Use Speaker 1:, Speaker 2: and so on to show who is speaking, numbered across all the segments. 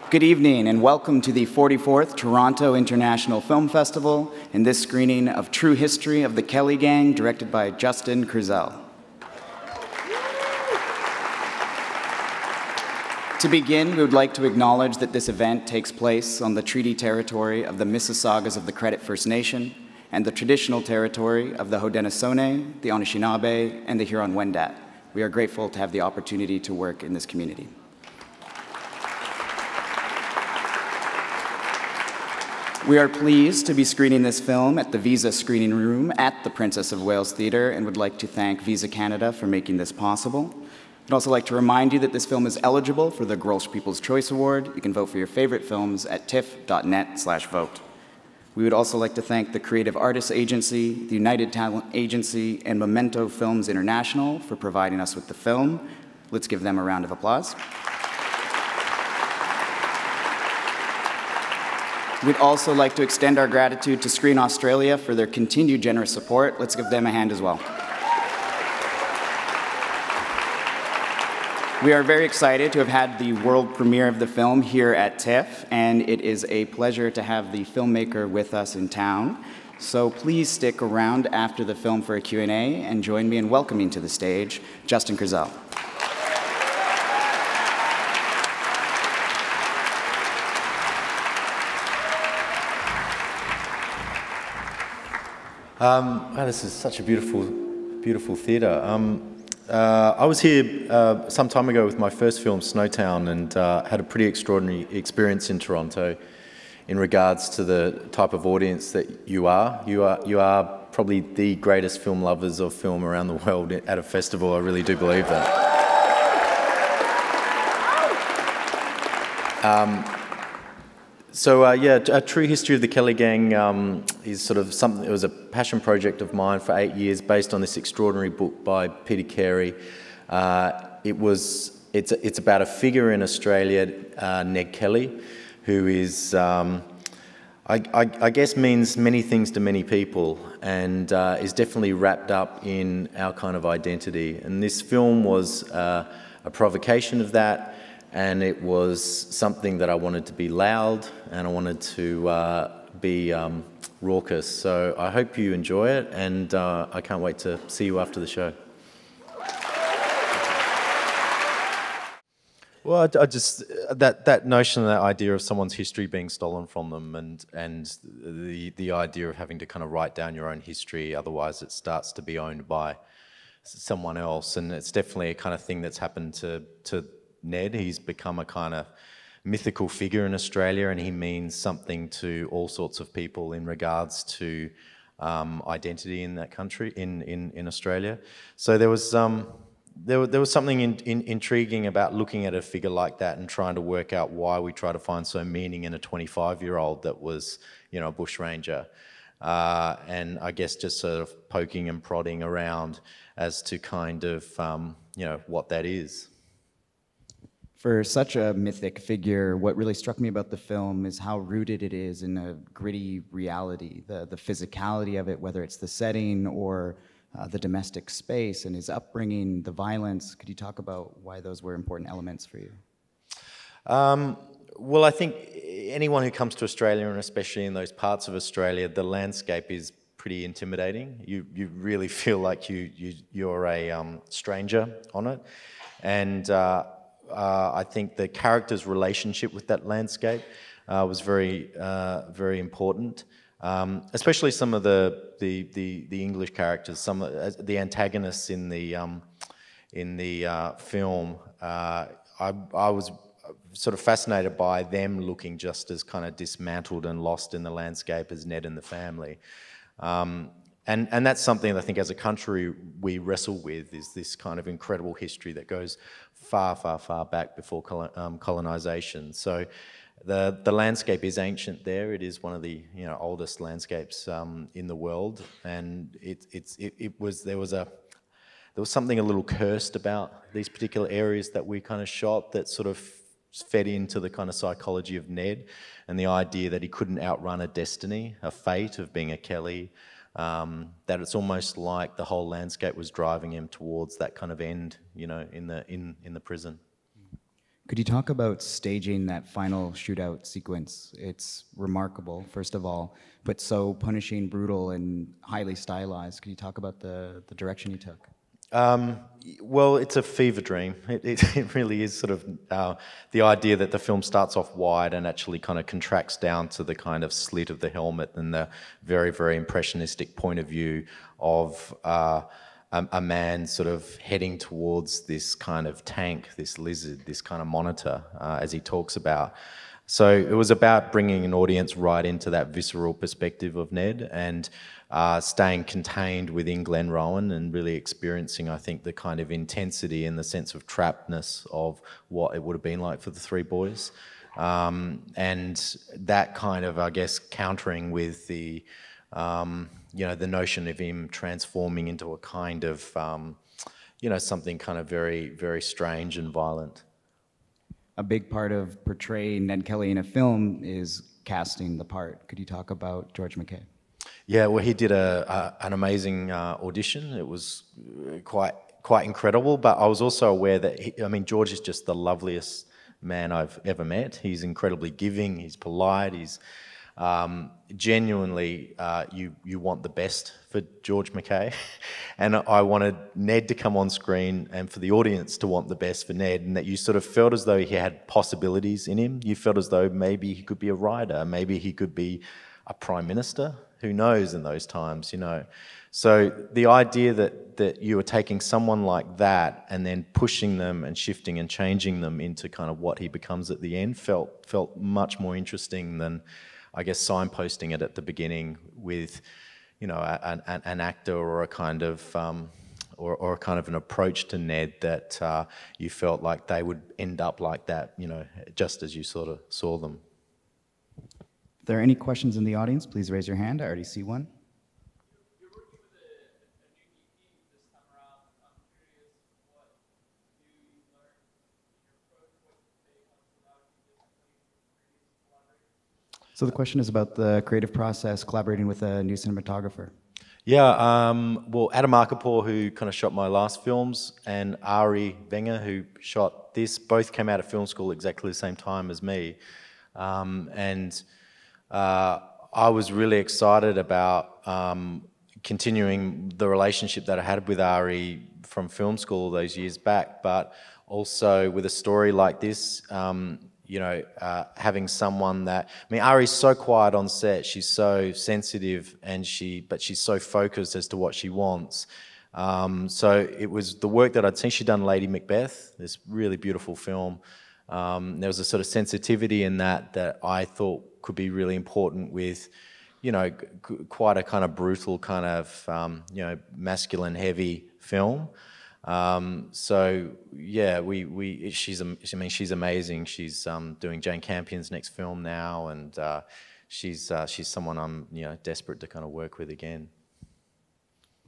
Speaker 1: Good evening and welcome to the 44th Toronto International Film Festival and this screening of True History of the Kelly Gang, directed by Justin Kurzel. To begin, we would like to acknowledge that this event takes place on the treaty territory of the Mississaugas of the Credit First Nation and the traditional territory of the Haudenosaunee, the Anishinaabe, and the Huron-Wendat. We are grateful to have the opportunity to work in this community. We are pleased to be screening this film at the Visa Screening Room at the Princess of Wales Theatre and would like to thank Visa Canada for making this possible. I'd also like to remind you that this film is eligible for the Gross People's Choice Award. You can vote for your favorite films at tiff.net/vote. We would also like to thank the Creative Artists Agency, the United Talent Agency, and Memento Films International for providing us with the film. Let's give them a round of applause. We'd also like to extend our gratitude to Screen Australia for their continued generous support. Let's give them a hand as well. We are very excited to have had the world premiere of the film here at TIFF, and it is a pleasure to have the filmmaker with us in town. So please stick around after the film for a Q&A and join me in welcoming to the stage Justin Kurzel.
Speaker 2: Wow, this is such a beautiful theatre. I was here some time ago with my first film, Snowtown, and had a pretty extraordinary experience in Toronto in regards to the type of audience that you are. You are probably the greatest film lovers of film around the world at a festival. I really do believe that. A True History of the Kelly Gang is sort of something. It was a passion project of mine for 8 years, based on this extraordinary book by Peter Carey. It's about a figure in Australia, Ned Kelly, who is, I guess, means many things to many people, and is definitely wrapped up in our kind of identity. And this film was a provocation of that. And it was something that I wanted to be loud, and I wanted to be raucous. So I hope you enjoy it, and I can't wait to see you after the show. Well, I just that notion, that idea of someone's history being stolen from them, and the idea of having to kind of write down your own history, otherwise it starts to be owned by someone else, and it's definitely a kind of thing that's happened to Ned. He's become a kind of mythical figure in Australia, and he means something to all sorts of people in regards to identity in that country, in Australia. So there was something intriguing about looking at a figure like that and trying to work out why we try to find so meaning in a 25-year-old that was, you know, a bushranger. And I guess just sort of poking and prodding around as to kind of, you know, what that is.
Speaker 1: For such a mythic figure, what really struck me about the film is how rooted it is in a gritty reality, the physicality of it, whether it's the setting or the domestic space and his upbringing, the violence. Could you talk about why those were important elements for you?
Speaker 2: Well, I think anyone who comes to Australia, and especially in those parts of Australia, the landscape is pretty intimidating. You really feel like you're a stranger on it, and I think the character's relationship with that landscape was very important. Especially some of the English characters, some of the antagonists in the film. I was sort of fascinated by them looking just as kind of dismantled and lost in the landscape as Ned and the family. And that's something that I think as a country we wrestle with, is this kind of incredible history that goes far, far, far back before colonisation. So the landscape is ancient there. It is one of the oldest landscapes in the world, and there was something a little cursed about these particular areas that we kind of shot, that sort of fed into the kind of psychology of Ned and the idea that he couldn't outrun a destiny, a fate of being a Kelly. That it's almost like the whole landscape was driving him towards that kind of end, in the prison.
Speaker 1: Could you talk about staging that final shootout sequence? It's remarkable, first of all, but so punishing, brutal, and highly stylized. Could you talk about the direction you took?
Speaker 2: Well, it's a fever dream. It really is sort of the idea that the film starts off wide and actually kind of contracts down to the kind of slit of the helmet and the very, very impressionistic point of view of a man sort of heading towards this kind of tank, this lizard, this kind of monitor, as he talks about. So it was about bringing an audience right into that visceral perspective of Ned and staying contained within Glenrowan and really experiencing, I think, the kind of intensity and the sense of trappedness of what it would have been like for the three boys. And that kind of, I guess, countering with the, you know, the notion of him transforming into a kind of, you know, something kind of very, very strange and violent.
Speaker 1: A big part of portraying Ned Kelly in a film is casting the part. Could you talk about George MacKay?
Speaker 2: Yeah, well, he did an amazing audition. It was quite incredible, but I was also aware that, I mean, George is just the loveliest man I've ever met. He's incredibly giving, he's polite, he's genuinely, you want the best for George MacKay. And I wanted Ned to come on screen and for the audience to want the best for Ned, and that you sort of felt as though he had possibilities in him. You felt as though maybe he could be a writer, maybe he could be a prime minister. Who knows in those times, you know. So the idea that you were taking someone like that and then pushing them and shifting and changing them into kind of what he becomes at the end felt much more interesting than, I guess, signposting it at the beginning with, you know, an actor or a kind of or a kind of an approach to Ned that you felt like they would end up like that, you know, just as you sort of saw them.
Speaker 1: If there are any questions in the audience, please raise your hand. I already see one.
Speaker 3: You're working with a new EP this time around. I'm curious what you learned in your approach, what you take on collaborating differently with previous collaborators.
Speaker 1: So the question is about the creative process, collaborating with a new cinematographer.
Speaker 2: Yeah, well, Adam Arkapour, who kind of shot my last films, and Ari Wenger, who shot this, both came out of film school exactly the same time as me. I was really excited about continuing the relationship that I had with Ari from film school all those years back, but also with a story like this, you know, having someone that, I mean, Ari's so quiet on set, she's so sensitive, and but she's so focused as to what she wants. So it was the work that I'd seen. She'd done Lady Macbeth, this really beautiful film. There was a sort of sensitivity in that I thought could be really important with, you know, quite a kind of brutal kind of, you know, masculine heavy film. So yeah, she's amazing. She's doing Jane Campion's next film now, and she's someone I'm, you know, desperate to kind of work with again.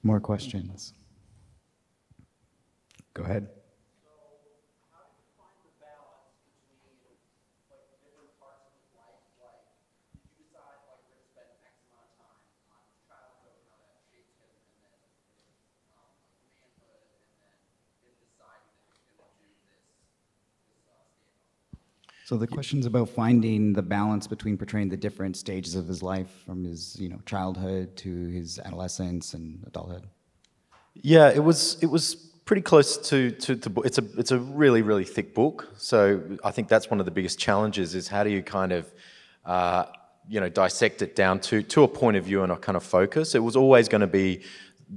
Speaker 1: More questions? Go ahead. So the question's about finding the balance between portraying the different stages of his life, from his, you know, childhood to his adolescence and adulthood.
Speaker 2: Yeah, it was pretty close to it's a really, really thick book. So I think that's one of the biggest challenges, is how do you kind of you know, dissect it down to a point of view and a kind of focus. It was always going to be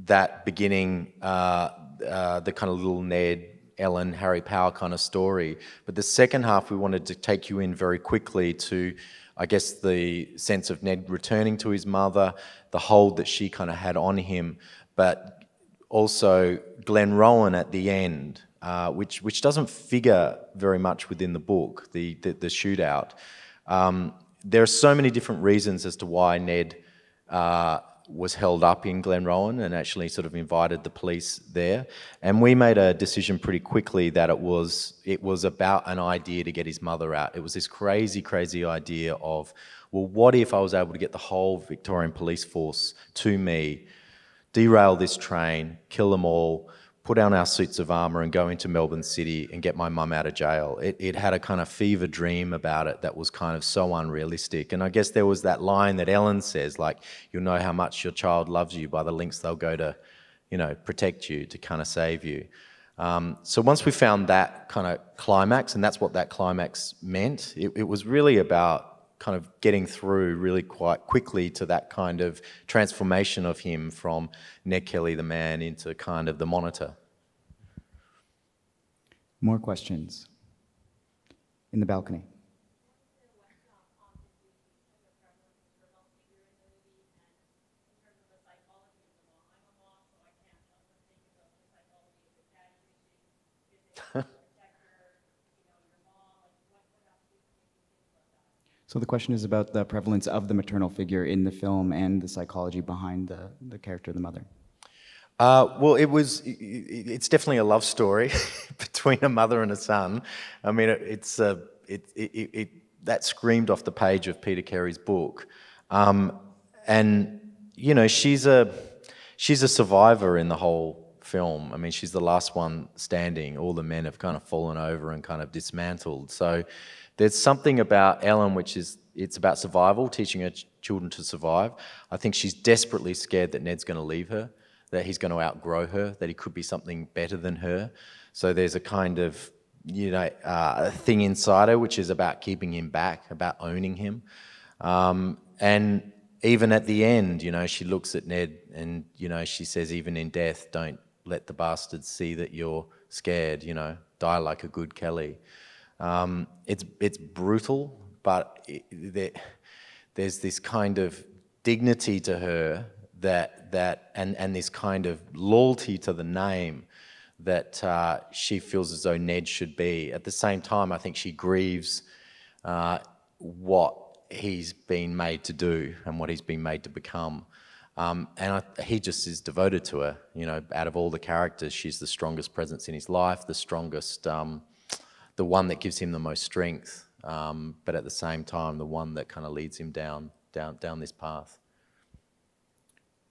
Speaker 2: that beginning, the kind of little Ned, Ellen, Harry Power kind of story. But the second half, we wanted to take you in very quickly to, I guess, the sense of Ned returning to his mother, the hold that she kind of had on him, but also Glenrowan at the end, which doesn't figure very much within the book, the shootout. There are so many different reasons as to why Ned was held up in Glenrowan and actually sort of invited the police there. And we made a decision pretty quickly that it was about an idea to get his mother out. It was this crazy, crazy idea of, well, what if I was able to get the whole Victorian police force to me, derail this train, kill them all, put on our suits of armour and go into Melbourne City and get my mum out of jail. It had a kind of fever dream about it that was kind of so unrealistic. And I guess there was that line that Ellen says, like, you'll know how much your child loves you by the lengths they'll go to, you know, protect you, to kind of save you. So once we found that kind of climax, and that's what that climax meant, it was really about kind of getting through really quite quickly to that kind of transformation of him from Ned Kelly the man into kind of the monitor.
Speaker 1: More questions? In the balcony. So the question is about the prevalence of the maternal figure in the film and the psychology behind the character of the mother.
Speaker 2: Well, it's definitely a love story between a mother and a son. I mean, that screamed off the page of Peter Carey's book. And, you know, she's a survivor in the whole film. I mean, she's the last one standing. All the men have kind of fallen over and kind of dismantled. So there's something about Ellen it's about survival, teaching her children to survive. I think she's desperately scared that Ned's going to leave her, that he's going to outgrow her, that he could be something better than her. So there's a kind of, you know, thing inside her which is about keeping him back, about owning him. And even at the end, you know, she looks at Ned and, you know, she says, even in death, don't let the bastards see that you're scared, you know, die like a good Kelly. It's brutal, but there's this kind of dignity to her and this kind of loyalty to the name that she feels as though Ned should be. At the same time, I think she grieves what he's been made to do and what he's been made to become. He just is devoted to her. You know, out of all the characters, she's the strongest presence in his life, the strongest, the one that gives him the most strength, but at the same time, the one that kind of leads him down this path.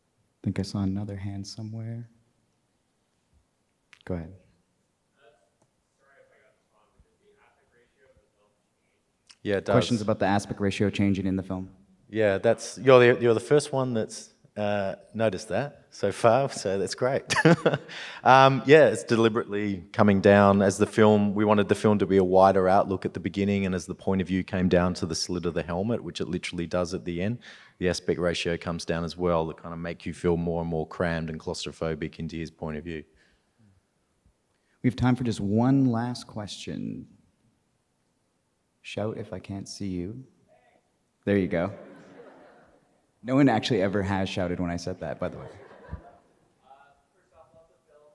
Speaker 1: I think I saw another hand somewhere. Go ahead.
Speaker 2: Yeah, it does.
Speaker 1: Questions about the aspect ratio changing in the film?
Speaker 2: Yeah, you're the first one that's noticed that so far, so that's great. Yeah, it's deliberately coming down as the film. We wanted the film to be a wider outlook at the beginning, and as the point of view came down to the slit of the helmet, which it literally does at the end, the aspect ratio comes down as well to kind of make you feel more and more crammed and claustrophobic into his point of view.
Speaker 1: We have time for just one last question. Shout if I can't see you. There you go. No one actually ever has shouted when I said that, by the way.
Speaker 3: First off, love the film.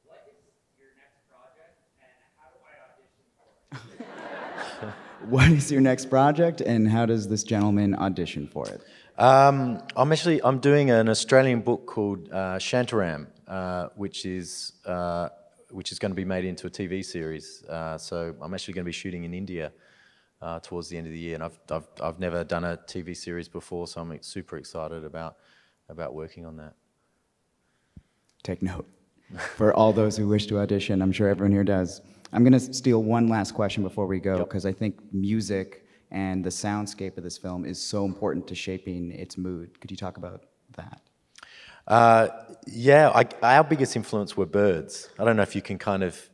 Speaker 3: What is your next project, and how do I audition for it?
Speaker 1: What is your next project, and how does this gentleman audition for it?
Speaker 2: I'm doing an Australian book called Shantaram, which is going to be made into a TV series. So I'm actually going to be shooting in India towards the end of the year, and I've never done a TV series before, so I'm super excited about working on that.
Speaker 1: Take note. For all those who wish to audition, I'm sure everyone here does. I'm going to steal one last question before we go, because I think music and the soundscape of this film is so important to shaping its mood. Could you talk about that?
Speaker 2: Yeah, our biggest influence were birds. I don't know if you can kind of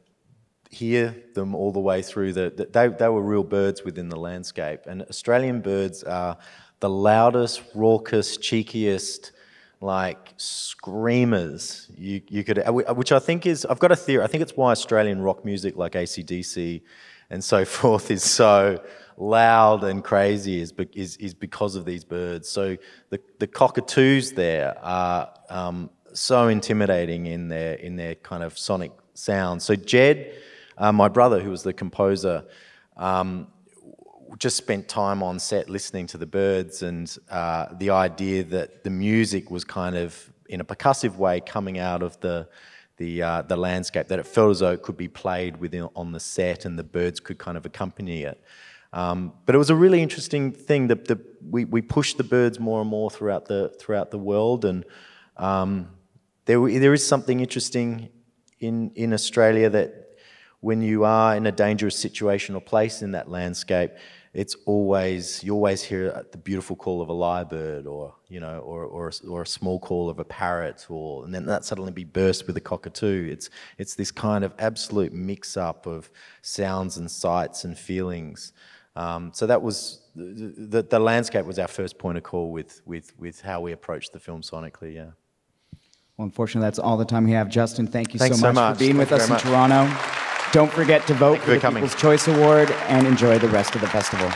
Speaker 2: hear them all the way through. They were real birds within the landscape. And Australian birds are the loudest, raucous, cheekiest, like screamers you could, which I think is, I've got a theory, I think it's why Australian rock music like AC/DC and so forth is so loud and crazy is because of these birds. So the cockatoos there are so intimidating in their kind of sonic sound. So Jed, my brother, who was the composer, just spent time on set listening to the birds, and the idea that the music was kind of in a percussive way coming out of the landscape, that it felt as though it could be played on the set and the birds could kind of accompany it. But it was a really interesting thing that we pushed the birds more and more throughout the world, and there is something interesting in Australia that when you are in a dangerous situation or place in that landscape, it's always, you always hear the beautiful call of a lyrebird, or you know, or a small call of a parrot, and then that suddenly be burst with a cockatoo. It's this kind of absolute mix-up of sounds and sights and feelings. So that was the landscape was our first point of call with how we approached the film sonically. Yeah.
Speaker 1: Well, unfortunately, that's all the time we have. Justin, thank you
Speaker 2: Thanks
Speaker 1: so much for being with us in Toronto. Don't forget to vote for the People's Choice Award and enjoy the rest of the festival.